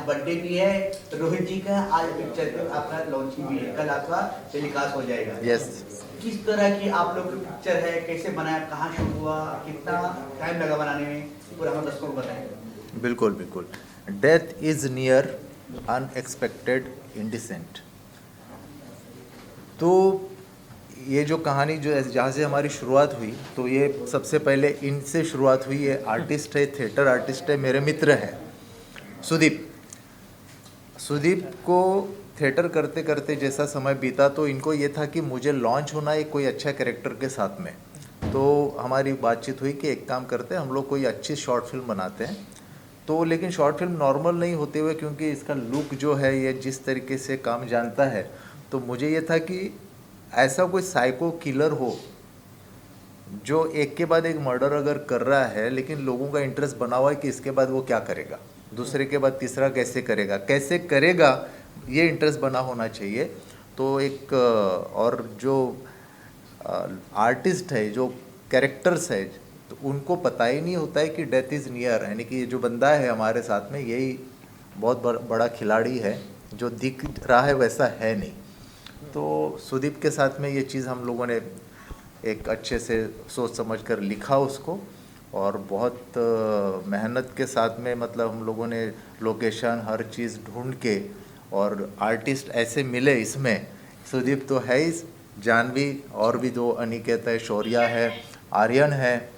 Birthday भी है रोहित जी का, आज पिक्चर का आपका लॉन्चिंग भी है, कल आपका टेलीकास्ट हो जाएगा। यस। किस तरह की आप लोग की पिक्चर है, कैसे बनाया, कहाँ शूट हुआ, कितना टाइम लगा बनाने में, पूरा हम दर्शकों को बताएं। बिल्कुल बिल्कुल। Death is near, unexpected, indecent. तो ये जो कहानी जो जहाँ से हमारी शुरुआत हुई, तो ये सबसे पहले इनसे शुरुआत हुई। ये आर्टिस्ट है, थिएटर आर्टिस्ट है, मेरे मित्र हैं सुदीप। सुदीप को थिएटर करते करते जैसा समय बीता, तो इनको ये था कि मुझे लॉन्च होना है कोई अच्छा कैरेक्टर के साथ में। तो हमारी बातचीत हुई कि एक काम करते हैं, हम लोग कोई अच्छी शॉर्ट फिल्म बनाते हैं। तो लेकिन शॉर्ट फिल्म नॉर्मल नहीं होते हुए, क्योंकि इसका लुक जो है ये जिस तरीके से काम जानता है, तो मुझे ये था कि ऐसा कोई साइको किलर हो जो एक के बाद एक मर्डर अगर कर रहा है, लेकिन लोगों का इंटरेस्ट बना हुआ है कि इसके बाद वो क्या करेगा, दूसरे के बाद तीसरा कैसे करेगा, ये इंटरेस्ट बना होना चाहिए। तो एक और जो आर्टिस्ट है, जो कैरेक्टर्स है, तो उनको पता ही नहीं होता है कि डेथ इज़ नियर, यानी कि जो बंदा है हमारे साथ में यही बहुत बड़ा खिलाड़ी है, जो दिख रहा है वैसा है नहीं। तो सुदीप के साथ में ये चीज़ हम लोगों ने एक अच्छे से सोच समझ कर लिखा उसको, और बहुत मेहनत के साथ में, मतलब हम लोगों ने लोकेशन हर चीज़ ढूंढ के, और आर्टिस्ट ऐसे मिले इसमें। सुदीप तो है ही, जानवी, और भी दो अनिकेत है, शौर्या है, आर्यन है,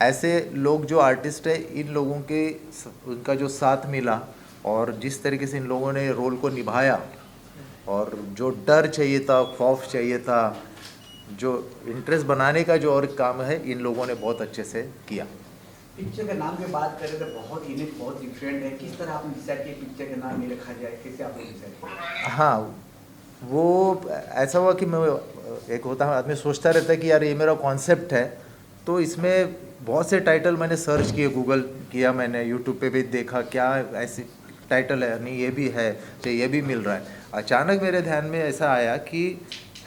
ऐसे लोग जो आर्टिस्ट है, इन लोगों के उनका जो साथ मिला, और जिस तरीके से इन लोगों ने रोल को निभाया, और जो डर चाहिए था, खौफ चाहिए था, जो इंटरेस्ट बनाने का जो और काम है, इन लोगों ने बहुत अच्छे से किया। पिक्चर के नाम की बात करें तो बहुत यूनिक, बहुत डिफरेंट है। किस तरह आपने डिसाइड किया पिक्चर के नाम ये रखा जाए, कैसे आपने डिसाइड किया? हाँ, वो ऐसा हुआ कि मैं, एक होता है आदमी सोचता रहता है कि यार ये मेरा कॉन्सेप्ट है, तो इसमें बहुत से टाइटल मैंने सर्च किए, गूगल किया, मैंने यूट्यूब पे भी देखा क्या ऐसी टाइटल है, नहीं ये भी है, तो ये भी मिल रहा है। अचानक मेरे ध्यान में ऐसा आया कि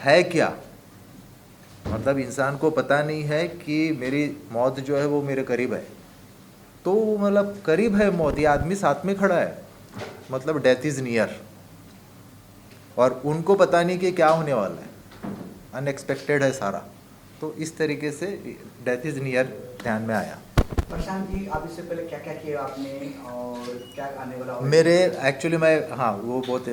है क्या, मतलब इंसान को पता नहीं है कि मेरी मौत जो है वो मेरे करीब है। तो मतलब करीब है मौत, ये आदमी साथ में खड़ा है, मतलब डेथ इज़ नियर, और उनको पता नहीं कि क्या होने वाला है, अनएक्सपेक्टेड है सारा। तो इस तरीके से डेथ इज़ नियर ध्यान में आया। प्रशांत जी, आप इससे पहले क्या क्या किया आपने और क्या आने वाला? मेरे एक्चुअली मैं, हाँ वो बहुत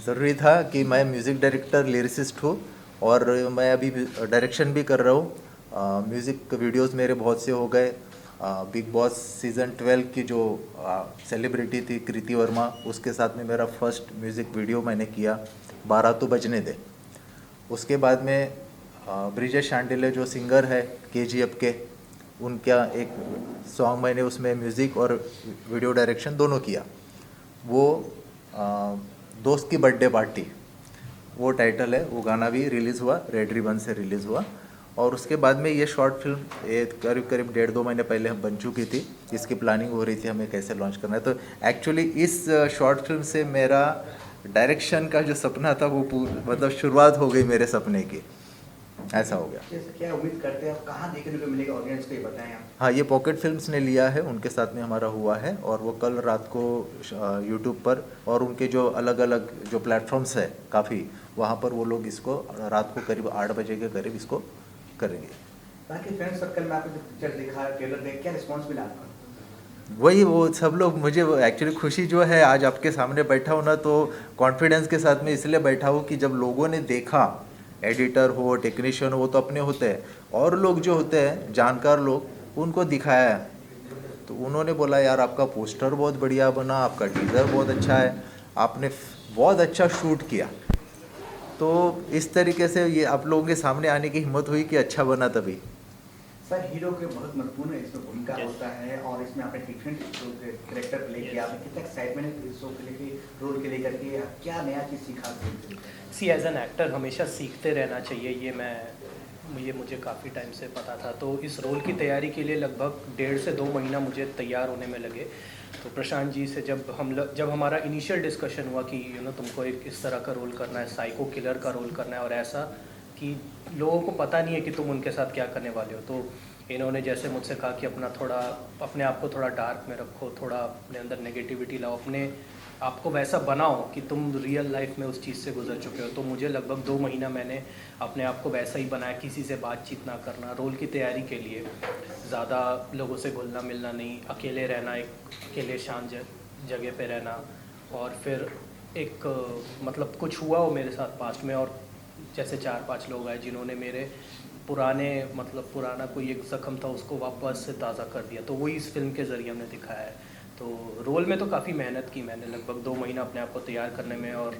ज़रूरी था कि मैं म्यूज़िक डायरेक्टर लिरिसिस्ट हूँ, और मैं अभी डायरेक्शन भी कर रहा हूँ। म्यूज़िक वीडियोस मेरे बहुत से हो गए। बिग बॉस सीज़न 12 की जो सेलिब्रिटी थी कृति वर्मा, उसके साथ में मेरा फर्स्ट म्यूज़िक वीडियो मैंने किया, 12 तो बजने दे। उसके बाद में ब्रिजेश शांडिले जो सिंगर है KGF के, उनका एक सॉन्ग मैंने उसमें म्यूज़िक और वीडियो डायरेक्शन दोनों किया। वो दोस्त की बर्थडे पार्टी, वो टाइटल है, वो गाना भी रिलीज़ हुआ, रेड रिबन से रिलीज़ हुआ। और उसके बाद में ये शॉर्ट फिल्म ये करीब 1.5-2 महीने पहले हम बन चुकी थी, इसकी प्लानिंग हो रही थी हमें कैसे लॉन्च करना है। तो एक्चुअली इस शॉर्ट फिल्म से मेरा डायरेक्शन का जो सपना था वो मतलब शुरुआत हो गई मेरे सपने की, ऐसा हो गया। जैसे क्या उम्मीद करते हैं, कहाँ देखने को मिलेगा ऑडियंस को, ये बताएं आप। हाँ, ये पॉकेट फिल्म्स ने लिया है, उनके साथ में हमारा हुआ है, और वो कल रात को यूट्यूब पर और उनके जो अलग अलग जो प्लेटफॉर्म्स है काफ़ी, वहाँ पर वो लोग इसको रात को करीब 8 बजे के करीब इसको करेंगे। बाकी फ्रेंड सर्कल में आपने जो पिक्चर देखा, ट्रेलर देख, क्या रिस्पॉन्स मिला आपका? वही, वो सब लोग, मुझे एक्चुअली खुशी जो है आज आपके सामने बैठा हूँ ना, तो कॉन्फिडेंस के साथ में इसलिए बैठा हूँ कि जब लोगों ने देखा, एडिटर हो, टेक्नीशियन हो, वो तो अपने होते हैं, और लोग जो होते हैं जानकार लोग, उनको दिखाया है, तो उन्होंने बोला यार आपका पोस्टर बहुत बढ़िया बना, आपका टीज़र बहुत अच्छा है, आपने बहुत अच्छा शूट किया। तो इस तरीके से ये आप लोगों के सामने आने की हिम्मत हुई कि अच्छा बना तभी। सर, हीरो के बहुत महत्वपूर्ण इसमें भूमिका होता है, और इसमें आपने डिफरेंट कैरेक्टर प्ले किया, आपने कितना एक्साइटमेंट है इस शो के लिए, रोल के लेकर के, क्या नया चीज़ सीखा? सी एज एन एक्टर हमेशा सीखते रहना चाहिए, ये मुझे काफ़ी टाइम से पता था। तो इस रोल की तैयारी के लिए लगभग 1.5 से 2 महीना मुझे तैयार होने में लगे। तो प्रशांत जी से जब हमारा इनिशियल डिस्कशन हुआ कि तुमको एक इस तरह का रोल करना है, साइको किलर का रोल करना है, और ऐसा कि लोगों को पता नहीं है कि तुम उनके साथ क्या करने वाले हो, तो इन्होंने जैसे मुझसे कहा कि अपने आप को थोड़ा डार्क में रखो, थोड़ा अपने अंदर नेगेटिविटी लाओ, अपने आपको वैसा बनाओ कि तुम रियल लाइफ में उस चीज़ से गुजर चुके हो। तो मुझे लगभग 2 महीना मैंने अपने आप को वैसा ही बनाया, किसी से बातचीत ना करना, रोल की तैयारी के लिए ज़्यादा लोगों से घुलना मिलना नहीं, अकेले रहना, एक अकेले शांत जगह पे रहना। और फिर एक मतलब कुछ हुआ हो मेरे साथ पास्ट में, और जैसे 4-5 लोग आए जिन्होंने मेरे पुराने मतलब पुराना कोई एक ज़ख्म था उसको वापस से ताज़ा कर दिया, तो वही इस फिल्म के ज़रिए हमने दिखाया है। तो रोल में तो काफ़ी मेहनत की मैंने, लगभग 2 महीना अपने आप को तैयार करने में, और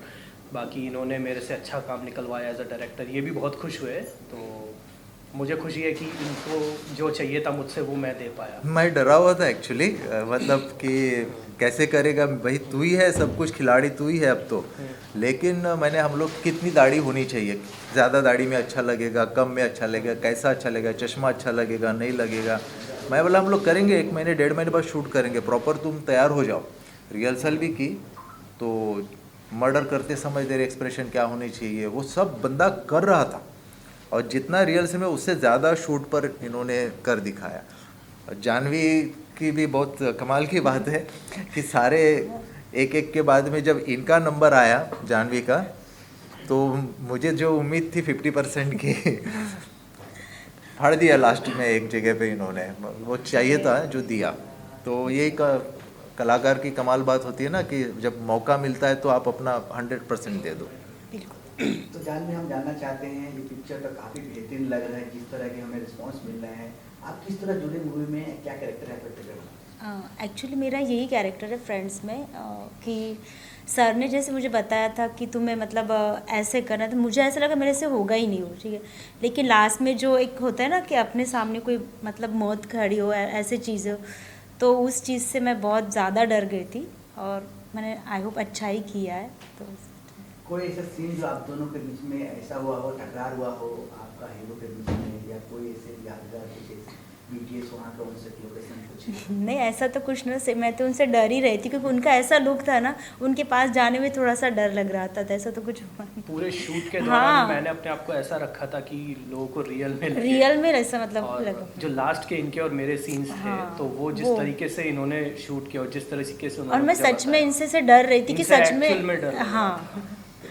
बाकी इन्होंने मेरे से अच्छा काम निकलवाया एज अ डायरेक्टर, ये भी बहुत खुश हुए। तो मुझे खुशी है कि इनको जो चाहिए था मुझसे वो मैं दे पाया। मैं डरा हुआ था एक्चुअली, मतलब कि कैसे करेगा भाई, तू ही है सब कुछ, खिलाड़ी तू ही है अब तो। लेकिन मैंने हम लोग कितनी दाढ़ी होनी चाहिए, ज़्यादा दाढ़ी में अच्छा लगेगा, कम में अच्छा लगेगा, कैसा अच्छा लगेगा, चश्मा अच्छा लगेगा नहीं लगेगा। मैं बोला हम लोग करेंगे, 1 महीने 1.5 महीने बाद शूट करेंगे, प्रॉपर तुम तैयार हो जाओ। रिहर्सल भी की, तो मर्डर करते समय तेरे एक्सप्रेशन क्या होने चाहिए वो सब बंदा कर रहा था, और जितना रिहर्सल में उससे ज़्यादा शूट पर इन्होंने कर दिखाया। और जानवी की भी बहुत कमाल की बात है कि सारे एक एक के बाद में जब इनका नंबर आया जानवी का, तो मुझे जो उम्मीद थी 50% की फाड़ दिया लास्ट में एक जगह पे इन्होंने, वो चाहिए था जो दिया। तो यही कलाकार की कमाल बात होती है ना कि जब मौका मिलता है तो आप अपना 100% दे दो। तो जानवी हम जानना चाहते हैं, ये पिक्चर तो काफ़ी बेहतरीन लग रहा है, जिस तरह के हमें रिस्पांस मिल रहे हैं, आप किस तरह जुड़े मूवी में, क्या कैरेक्टर है आपका? एक्चुअली मेरा यही कैरेक्टर है फ्रेंड्स में, कि सर ने जैसे मुझे बताया था कि तुम्हें मतलब ऐसे करना, तो मुझे ऐसा लगा मेरे से होगा ही नहीं हो, ठीक है। लेकिन लास्ट में जो एक होता है ना कि अपने सामने कोई मतलब मौत खड़ी हो, ऐसे चीज़ हो, तो उस चीज़ से मैं बहुत ज़्यादा डर गई थी, और मैंने आई होप अच्छा ही किया है। तो कोई ऐसा सीन जो आप दोनों के बीच में ऐसा हुआ हो, टकरार हुआ हो आपका हीरो के बीच में, या कोई ऐसे यादगार कुछ बीटीएस वहाँ का उनसे लोकेशन कुछ? नहीं, ऐसा तो कुछ ना, से मैं तो उनसे डर ही रही थी, क्योंकि उनका ऐसा लुक था ना, उनके पास जाने में थोड़ा सा डर लग रहा था, तो ऐसा तो कुछ हुआ नहीं। पूरे शूट के दौरान हाँ। मैंने अपने आप को ऐसा रखा था कि लोगों को रियल में लगे। रियल में ऐसा मतलब और लगा। जो लास्ट के इनके और मेरे सीन्स थे, हाँ, तो वो जिस तरीके से इन्होंने शूट किया और जिस तरीके से और उन्होंने मैं मुझे सच में बताया, इनसे से डर रही थी कि इनसे सच actual में डर में, लगा। हाँ।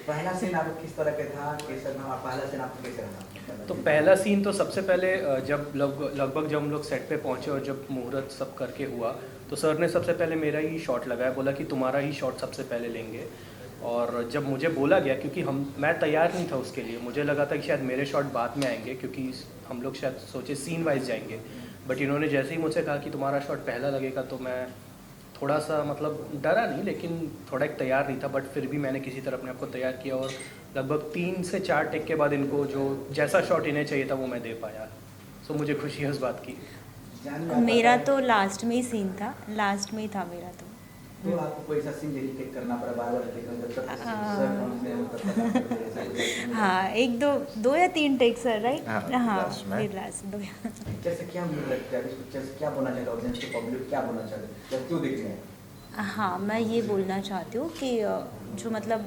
पहला सीन आपको किस तरह का था, कैसा था, और पहला सीन आपको कैसे रहा? तो पहला सीन तो सबसे पहले जब लगभग जब हम लोग सेट पे पहुंचे और जब मुहूर्त सब करके हुआ, तो सर ने सबसे पहले मेरा ही शॉट लगाया, बोला कि तुम्हारा ही शॉट सबसे पहले लेंगे। और जब मुझे बोला गया, क्योंकि मैं तैयार नहीं था उसके लिए, मुझे लगा था कि शायद मेरे शॉट बाद में आएंगे, क्योंकि हम लोग शायद सोचे सीन वाइज जाएंगे, बट इन्होंने जैसे ही मुझसे कहा कि तुम्हारा शॉट पहला लगेगा, तो मैं थोड़ा सा मतलब डरा नहीं, लेकिन थोड़ा एक तैयार नहीं था, बट फिर भी मैंने किसी तरह अपने आप को तैयार किया, और लगभग 3 से 4 टेक के बाद इनको जो जैसा शॉट इन्हें चाहिए था वो मैं दे पाया। सो मुझे खुशी है उस बात की। मेरा तो लास्ट में ही सीन था, लास्ट में ही था मेरा तो। तो आपको कोई ऐसा सीन टेक करना पड़ा, बार बार टेक करना, जब तक सर हमने मतलब हाँ, 2 या 3 टेक सर, राइट? हाँ, हाँ, लास्ट में। फिर लास्ट 2। पिक्चर से क्या उम्मीद रखते हैं, इस पिक्चर से क्या बोलना चाहते हैं ऑडियंस को, पब्लिक क्या बोलना चाहते हैं, जब क्यों देख रहे हैं? हाँ, मैं ये बोलना चाहती हूँ कि जो मतलब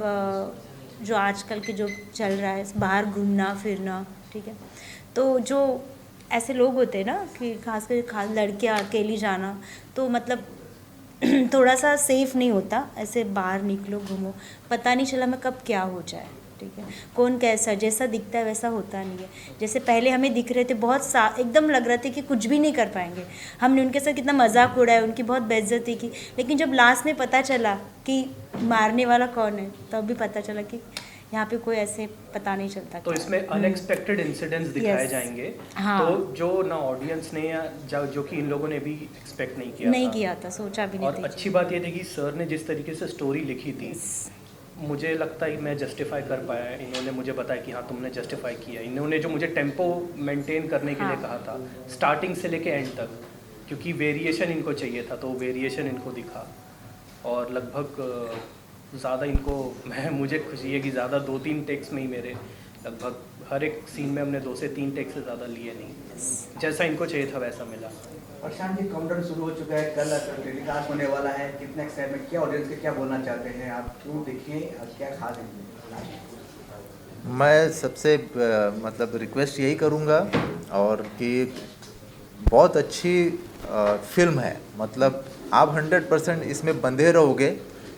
जो आजकल के जो चल रहा है बाहर घूमना फिरना, ठीक है, तो जो ऐसे लोग होते हैं ना कि खास लड़कियाँ अकेली जाना, तो मतलब थोड़ा सा सेफ नहीं होता, ऐसे बाहर निकलो घूमो, पता नहीं चला मैं कब क्या हो जाए, ठीक है। कौन कैसा, जैसा दिखता है वैसा होता नहीं है। जैसे पहले हमें दिख रहे थे बहुत एकदम लग रहा था कि कुछ भी नहीं कर पाएंगे, हमने उनके साथ कितना मजाक उड़ाया, उनकी बहुत बेइज्जती की, लेकिन जब लास्ट में पता चला कि मारने वाला कौन है, तब भी पता चला कि यहाँ पे कोई ऐसे पता नहीं चलता। तो इसमें अनएक्सपेक्टेड इंसिडेंट्स दिखाए Yes. जाएंगे, हाँ। तो जो ना ऑडियंस ने या जो कि इन लोगों ने भी एक्सपेक्ट नहीं किया था। सोचा भी नहीं और था। अच्छी बात ये थी कि सर ने जिस तरीके से स्टोरी लिखी थी, मुझे लगता है मैं जस्टिफाई कर पाया। इन्होंने मुझे बताया कि हाँ तुमने जस्टिफाई किया। इन्होंने जो मुझे टेम्पो मेंटेन करने के लिए कहा था स्टार्टिंग से लेके एंड तक, क्योंकि वेरिएशन इनको चाहिए था, तो वेरिएशन इनको दिखा। और लगभग ज़्यादा इनको मुझे खुशी है कि ज़्यादा 2-3 टेक्स में ही मेरे लगभग हर एक सीन में हमने 2 से 3 टेक से ज़्यादा लिए नहीं, जैसा इनको चाहिए था वैसा मिला। प्रशांत जी, काउंटडाउन शुरू हो चुका है, कल टेलीकास्ट होने वाला है, कितना एक्साइटमेंट, क्या ऑडियंस के क्या बोलना चाहते हैं आप, क्यों देखिए और क्या खास है? मैं सबसे मतलब रिक्वेस्ट यही करूँगा, और कि बहुत अच्छी फिल्म है, मतलब आप 100% इसमें बंधे रहोगे।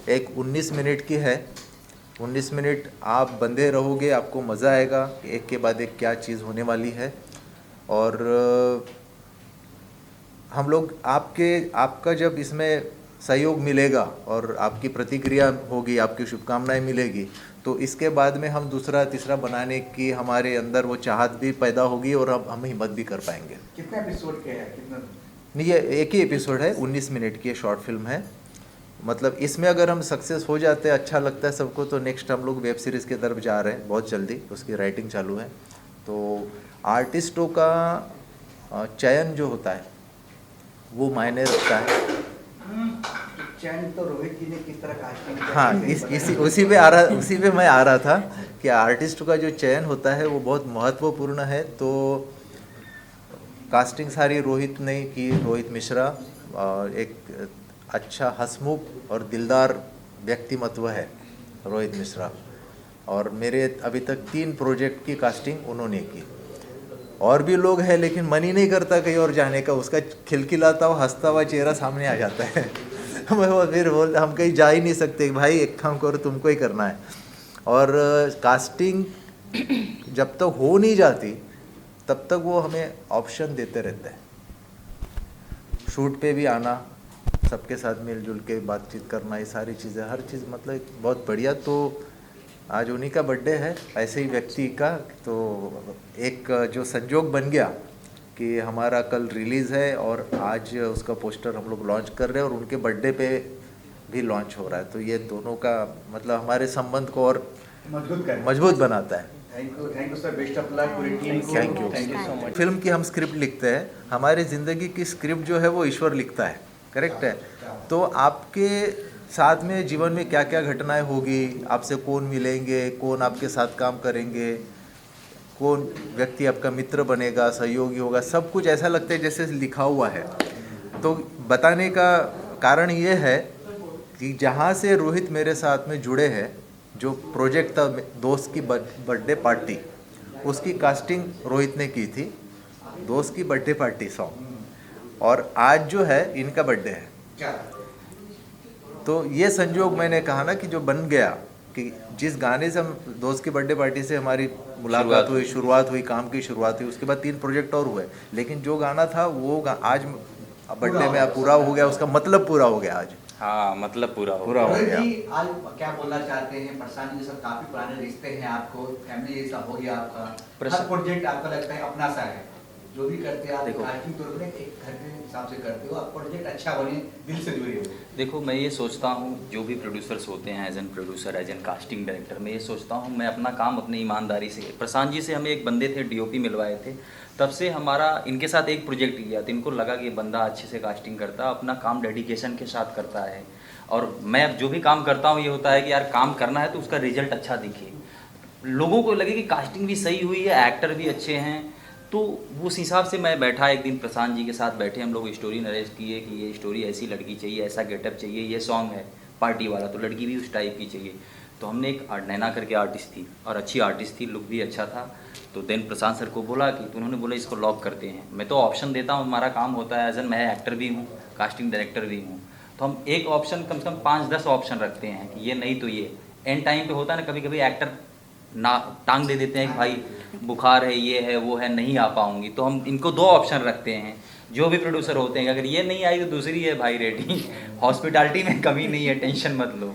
एक 19 मिनट की है, 19 मिनट आप बंधे रहोगे, आपको मज़ा आएगा, एक के बाद एक क्या चीज़ होने वाली है। और हम लोग आपका जब इसमें सहयोग मिलेगा और आपकी प्रतिक्रिया होगी, आपकी शुभकामनाएं मिलेगी, तो इसके बाद में हम दूसरा तीसरा बनाने की हमारे अंदर वो चाहत भी पैदा होगी और हम हिम्मत भी कर पाएंगे। कितने एपिसोड के हैं, कितना? नहीं, ये एक ही एपिसोड है, 19 मिनट की शॉर्ट फिल्म है। मतलब इसमें अगर हम सक्सेस हो जाते हैं, अच्छा लगता है सबको, तो नेक्स्ट हम लोग वेब सीरीज़ की तरफ जा रहे हैं बहुत जल्दी, उसकी राइटिंग चालू है। तो आर्टिस्टों का चयन जो होता है वो मायने रखता है। चैन तो रोहित जी ने किस तरह कास्टिंग किया? हाँ, उसी पे मैं आ रहा था कि आर्टिस्ट का जो चयन होता है वो बहुत महत्वपूर्ण है। तो कास्टिंग सारी रोहित ने की, रोहित मिश्रा एक अच्छा हंसमुख और दिलदार व्यक्तिमत्व है रोहित मिश्रा, और मेरे अभी तक 3 प्रोजेक्ट की कास्टिंग उन्होंने की। और भी लोग हैं लेकिन मन ही नहीं करता कहीं और जाने का, उसका खिलखिलाता हुआ हंसता हुआ चेहरा सामने आ जाता है फिर हम कहीं जा ही नहीं सकते, भाई एक काम करो, तुमको ही करना है। और कास्टिंग जब तक हो नहीं जाती तब तक वो हमें ऑप्शन देते रहते हैं, शूट पे भी आना, सबके साथ मिलजुल के बातचीत करना, ये सारी चीज़ें, हर चीज़ मतलब बहुत बढ़िया। तो आज उन्हीं का बर्थडे है, ऐसे ही व्यक्ति का, तो एक जो संजोग बन गया कि हमारा कल रिलीज़ है और आज उसका पोस्टर हम लोग लॉन्च कर रहे हैं और उनके बर्थडे पे भी लॉन्च हो रहा है। तो ये दोनों का मतलब हमारे संबंध को और मजबूत बनाता है। Thank you sir, best of luck पूरी टीम को। Thank you so much. Film की हम स्क्रिप्ट लिखते हैं, हमारी ज़िंदगी की स्क्रिप्ट जो है वो ईश्वर लिखता है, करेक्ट है। तो आपके साथ में जीवन में क्या क्या घटनाएं होगी, आपसे कौन मिलेंगे, कौन आपके साथ काम करेंगे, कौन व्यक्ति आपका मित्र बनेगा, सहयोगी होगा, सब कुछ ऐसा लगता है जैसे लिखा हुआ है। तो बताने का कारण ये है कि जहाँ से रोहित मेरे साथ में जुड़े हैं, जो प्रोजेक्ट था दोस्त की बर्थडे पार्टी, उसकी कास्टिंग रोहित ने की थी, दोस्त की बर्थडे पार्टी सॉन्ग, और आज जो है इनका बर्थडे है। तो ये संजोग मैंने कहा ना कि जो बन गया कि जिस गाने से हम दोस्त की बर्थडे पार्टी से हमारी मुलाकात हुई, शुरुआत हुई, काम की शुरुआत हुई, उसके बाद 3 प्रोजेक्ट और हुए, लेकिन जो गाना था वो आज बर्थडे में पूरा हो गया, उसका मतलब पूरा हो गया आज। हाँ, मतलब पूरा हो रोहित गया। जी आज क्या बोलना चाहते हैं? प्रशांत जी के साथ काफी पुराने रिश्ते हैं, आपको फैमिली जैसा हो गया आपका, हर प्रोजेक्ट आपका लगता है अपना सा है, जो भी करते हैं आप कास्टिंग तौर पर एक घर के हिसाब से करते हो, आप प्रोजेक्ट अच्छा बने, दिल से जुड़े हो। देखो, मैं ये सोचता हूँ जो भी प्रोड्यूसर्स होते हैं, as an producer, as an casting director, मैं ये सोचता हूँ मैं अपना काम अपनी ईमानदारी से, प्रशांत जी से हमें एक बंदे थे डीओपी मिलवाए थे, तब से हमारा इनके साथ एक प्रोजेक्ट किया तो इनको लगा कि बंदा अच्छे से कास्टिंग करता, अपना काम डेडिकेशन के साथ करता है। और मैं जो भी काम करता हूँ ये होता है कि यार काम करना है तो उसका रिजल्ट अच्छा दिखे, लोगों को लगे कि कास्टिंग भी सही हुई है, एक्टर भी अच्छे हैं। तो उस हिसाब से मैं बैठा एक दिन प्रशांत जी के साथ बैठे, हम लोग स्टोरी नरेट किए कि ये स्टोरी ऐसी लड़की चाहिए, ऐसा गेटअप चाहिए, ये सॉन्ग है पार्टी वाला तो लड़की भी उस टाइप की चाहिए। तो हमने एक नैना करके आर्टिस्ट थी और अच्छी आर्टिस्ट थी, लुक भी अच्छा था। तो देन प्रशांत सर को बोला कि तो उन्होंने बोला इसको लॉक करते हैं। मैं तो ऑप्शन देता हूँ, हमारा काम होता है, एज एन मैं एक्टर भी हूँ, कास्टिंग डायरेक्टर भी हूँ, तो हम एक ऑप्शन कम से कम 5-10 ऑप्शन रखते हैं कि ये नहीं तो ये। एंड टाइम पे होता है ना, कभी कभी एक्टर ना टांग दे देते हैं कि भाई बुखार है, ये है, वो है, नहीं आ पाऊंगी, तो हम इनको 2 ऑप्शन रखते हैं। जो भी प्रोड्यूसर होते हैं अगर ये नहीं आई तो दूसरी है भाई रेडी, हॉस्पिटैलिटी में कमी नहीं है, टेंशन मत लो।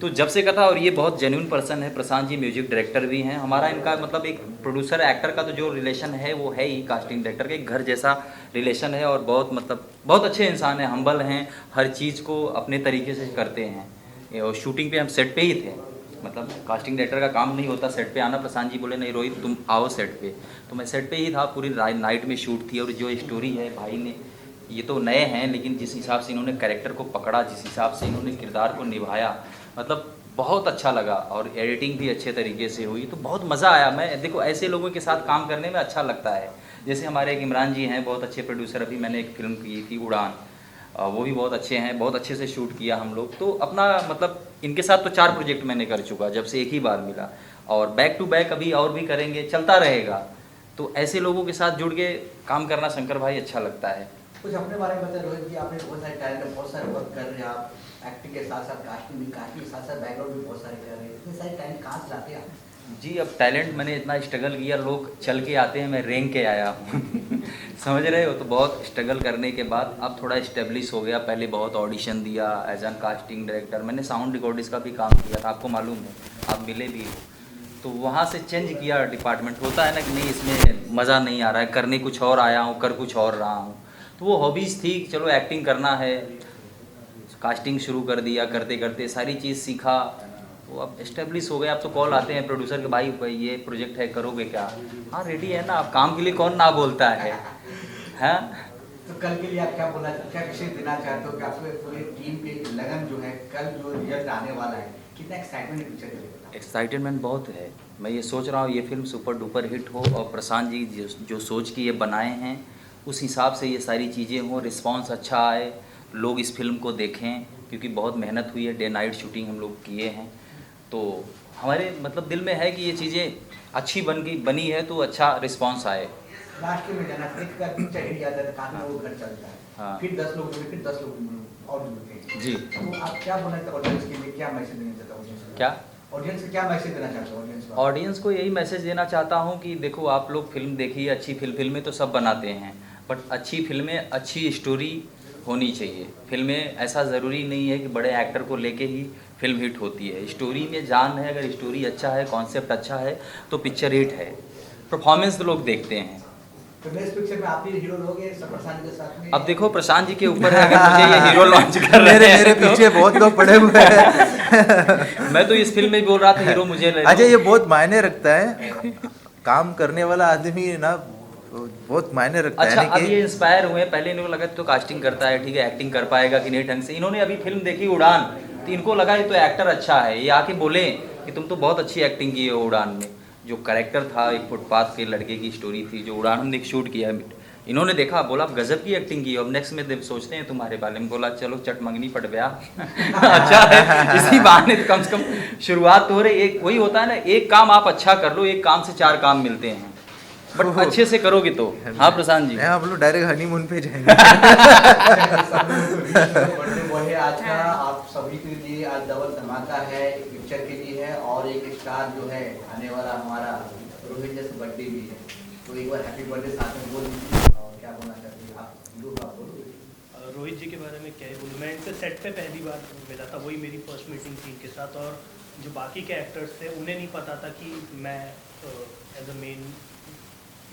तो जब से कथा, और ये बहुत जेन्युइन पर्सन है, प्रशांत जी म्यूजिक डायरेक्टर भी हैं, हमारा इनका मतलब एक प्रोड्यूसर एक्टर का तो जो रिलेशन है वो है ही कास्टिंग डायरेक्टर के घर जैसा रिलेशन है। और बहुत मतलब बहुत अच्छे इंसान हैं, हम्बल हैं, हर चीज़ को अपने तरीके से करते हैं। और शूटिंग पे हम सेट पे ही थे, मतलब कास्टिंग डायरेक्टर का काम नहीं होता सेट पे आना। प्रशांत जी बोले नहीं रोहित तुम आओ सेट पे, तो मैं सेट पे ही था, पूरी नाइट में शूट थी। और जो स्टोरी है भाई ने, ये तो नए हैं लेकिन जिस हिसाब से इन्होंने कैरेक्टर को पकड़ा, जिस हिसाब से इन्होंने किरदार को निभाया, मतलब बहुत अच्छा लगा। और एडिटिंग भी अच्छे तरीके से हुई, तो बहुत मज़ा आया। मैं देखो ऐसे लोगों के साथ काम करने में अच्छा लगता है। जैसे हमारे एक इमरान जी हैं, बहुत अच्छे प्रोड्यूसर, अभी मैंने एक फिल्म की थी उड़ान, वो भी बहुत अच्छे हैं, बहुत अच्छे से शूट किया हम लोग। तो अपना मतलब इनके साथ तो 4 प्रोजेक्ट मैंने कर चुका जब से एक ही बार मिला, और बैक टू बैक अभी और भी करेंगे, चलता रहेगा। तो ऐसे लोगों के साथ जुड़ के काम करना शंकर भाई अच्छा लगता है। कुछ अपने बारे में बताएं रोहित जी, आपने बहुत सारे टैलेंट, बहुत सारे वर्क कर रहे हैं आप, एक्टिंग के साथ साथ कास्टिंग के साथ साथ बैकग्राउंड भी बहुत सारे कर रहे हैं, इतने सारे टैलेंट कहाँ से लाते हैं आप? जी अब टैलेंट मैंने इतना स्ट्रगल किया, लोग चल के आते हैं, मैं रेंग के आया हूँ समझ रहे हो। तो बहुत स्ट्रगल करने के बाद अब थोड़ा इस्टेब्लिश हो गया। पहले बहुत ऑडिशन दिया एज एन कास्टिंग डायरेक्टर, मैंने साउंड रिकॉर्डिंग्स का भी काम किया था, आपको मालूम है, आप मिले भी हो। तो वहाँ से चेंज किया डिपार्टमेंट। होता है ना कि नहीं इसमें मज़ा नहीं आ रहा है, करने कुछ और आया हूँ, कर कुछ और रहा हूँ। तो वो हॉबीज़ थी, चलो एक्टिंग करना है, कास्टिंग शुरू कर दिया, करते करते सारी चीज़ सीखा। तो अब इस्टेब्लिश हो गए। अब तो कॉल आते हैं प्रोड्यूसर के, भाई ये प्रोजेक्ट है, करोगे क्या? हाँ रेडी है ना, आप काम के लिए कौन ना बोलता है, हाँ। तो कल के लिए आप क्या बोलना, क्या विशेष देना चाहते हो कि आपको पूरी टीम की लगन जो है, कल जो रिजल्ट आने वाला है, कितना एक्साइटमेंट पिक्चर के लिए? एक्साइटमेंट बहुत है। मैं ये सोच रहा हूँ ये फिल्म सुपर डुपर हिट हो और प्रशांत जी जो सोच के ये बनाए हैं उस हिसाब से ये सारी चीज़ें हों, रिस्पांस अच्छा आए, लोग इस फिल्म को देखें, क्योंकि बहुत मेहनत हुई है, डे नाइट शूटिंग हम लोग किए हैं। तो हमारे मतलब दिल में है कि ये चीज़ें अच्छी बनी है तो अच्छा रिस्पांस आए। लास्ट में जाना एक का पिक्चर हिट जाता है, कहानी वो घर चलता है, हाँ। फिर 10 लोग जुड़े, फिर 10 लोग और जुड़ते हैं जी। तो आप क्या बोलना चाहते हो ऑडियंस के लिए, क्या मैसेज देना चाहते हो ऑडियंस को? क्या ऑडियंस को क्या मैसेज देना चाहते हो ऑडियंस को? ऑडियंस को यही मैसेज देना चाहता हूँ कि देखो आप लोग फिल्म देखिए, अच्छी फिल्में तो सब बनाते हैं, बट अच्छी फिल्में अच्छी स्टोरी होनी चाहिए। फिल्में ऐसा ज़रूरी नहीं है कि बड़े एक्टर को लेके ही फिल्म हिट होती है। स्टोरी में जान है, अगर स्टोरी अच्छा है, कॉन्सेप्ट अच्छा है तो पिक्चर हिट है। परफॉर्मेंस तो लोग देखते हैं। तो नेक्स्ट पिक्चर में आप ही हीरो लोगे सब प्रशांत के साथ में? अब देखो प्रशांत जी के ऊपर है, अगर मुझे ये हीरो लॉन्च कर रहे हैं मेरे पीछे बहुत लोग पड़े हुए हैं मैं तो इस फिल्म में भी बोल रहा था हीरो मुझे ले लो। अच्छा ये बहुत मायने रखता है, काम करने वाला आदमी ना बहुत मायने रखता अच्छा है अब ये इंस्पायर हुए, पहले इनको लगा तो कास्टिंग करता है, ठीक है, एक्टिंग कर पाएगा कि नहीं ढंग से। इन्होंने अभी फिल्म देखी उड़ान, तो इनको लगा ये तो एक्टर अच्छा है, ये आके बोले कि तुम तो बहुत अच्छी एक्टिंग की है उड़ान में। जो कैरेक्टर था एक फुटपाथ के लड़के की स्टोरी थी, जो उड़ान हमने शूट किया है, इन्होंने देखा, बोला आप गजब की एक्टिंग की, अब नेक्स्ट में सोचते हैं तुम्हारे बारे में। बोला चलो चट मंगनी पड़ गया अच्छा है, इसी बहाने तो कम से कम शुरुआत तो हो रही। एक वही होता है ना, एक काम आप अच्छा कर लो, एक काम से 4 काम मिलते हैं, बट अच्छे से करोगे तो। हाँ प्रशांत जी, हम लोग डायरेक्ट हनीमून पे जाएंगे बर्थडे बॉय है आज का, आप सभी के लिए आज डबल धमाका है, एक पिक्चर के लिए है और एक स्टार जो है आने वाला हमारा रोहित जैसा बर्थडे भी है। तो एक बार हैप्पी बर्थडे साथ में बोल दीजिए और क्या बोलना चाहते हैं आप? आप बोलो। रोहित जी के बारे में क्या ही बोलूँ, मैं इनसे सेट पे पहली बार मिला था, वही मेरी फर्स्ट मीटिंग थी इनके साथ। और जो बाकी के एक्टर्स थे उन्हें नहीं पता था कि मैं एज अ मेन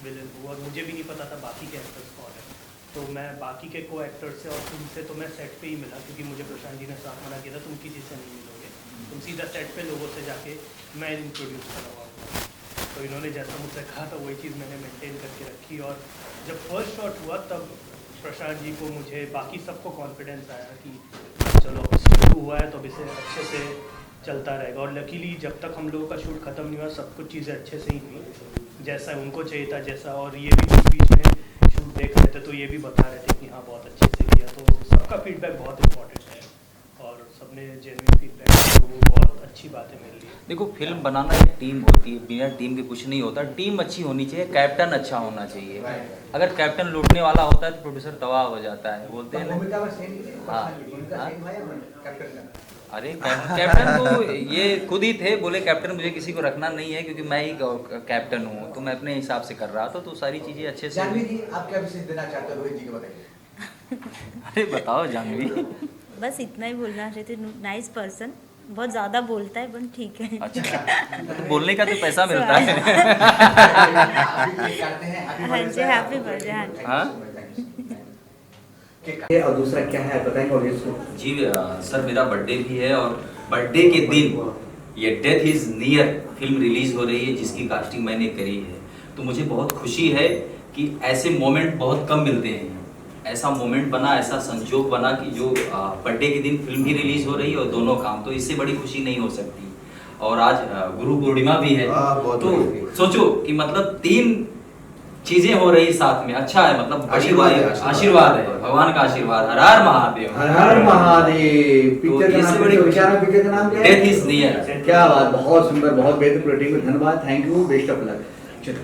विलन हूँ, और मुझे भी नहीं पता था बाकी के एक्टर्स कौन है। तो मैं बाकी के को एक्टर्स से और तुमसे तो मैं सेट पे ही मिला, क्योंकि मुझे प्रशांत जी ने साथ मना किया था तुम किसी से नहीं मिलोगे, तुम सीधा सेट पे लोगों से जाके मैं इंट्रोड्यूस करवाऊँगा। तो इन्होंने जैसा मुझसे कहा था वही चीज़ मैंने मेंटेन करके रखी। और जब फर्स्ट शॉट हुआ तब प्रशांत जी को, मुझे, बाकी सबको कॉन्फिडेंस आया कि चलो शुरू हुआ है तो अब इसे अच्छे से चलता रहेगा। और लकीली जब तक हम लोगों का शूट ख़त्म नहीं हुआ सब कुछ चीज़ें अच्छे से ही हुई, जैसा उनको चाहिए था जैसा। और ये भी बीच बीच में शूट देख रहे थे तो ये भी बता रहे थे कि हाँ बहुत अच्छे से किया। तो सबका फीडबैक बहुत इंपॉर्टेंट है और सबने जेन्युइन फीडबैक दिया, तो वो बहुत अच्छी बात है मेरे लिए। देखो फिल्म बनाना एक टीम होती है, बिना टीम के कुछ नहीं होता। टीम अच्छी होनी चाहिए, कैप्टन अच्छा होना चाहिए। अगर कैप्टन लूटने वाला होता है तो प्रोड्यूसर तबाह हो जाता है, बोलते हैं ना। भूमिका में सेम ही है, हाँ। भूमिका सेम है कैप्टन का। अरे कैप्टन तो ये खुद ही थे, बोले कैप्टन मुझे किसी को रखना नहीं है क्योंकि मैं ही कैप्टन हूँ, तो मैं अपने हिसाब से कर रहा था। तो सारी चीज़ें अच्छे से। जानवी जी आप क्या विशेष देना चाहते हो रोहित जी को बताइए? अरे बताओ जानवी। बस इतना ही बोलना चाहती हूँ, नाइस पर्सन, बहुत ज़्यादा बोलता है बट ठीक है। अच्छा तो बोलने का तो पैसा मिलता है। हाँ जी, हैप्पी बर्थडे। हाँ और दूसरा क्या है बताएंगे ऑडियंस को? जी सर मेरा बर्थडे भी है और बर्थडे के दिन ये death is near film release हो रही है जिसकी कास्टिंग मैंने करी है। तो मुझे बहुत खुशी है कि ऐसे मोमेंट बहुत कम मिलते हैं। ऐसा मोमेंट बना, ऐसा संजोग बना कि जो बर्थडे के दिन फिल्म भी रिलीज हो रही है और दोनों काम, तो इससे बड़ी खुशी नहीं हो सकती। और आज गुरु पूर्णिमा भी है, तो सोचो कि मतलब 3 चीजें हो रही साथ में। अच्छा है, मतलब आशीर्वाद है, भगवान का आशीर्वाद। हर हर महादेव, हर हर महादेव। पिक्चर का नाम पिक्चर का नाम क्या है? Death is near. क्या बात, बहुत सुंदर, बहुत बेहतरीन। धन्यवाद, thank you, best of luck.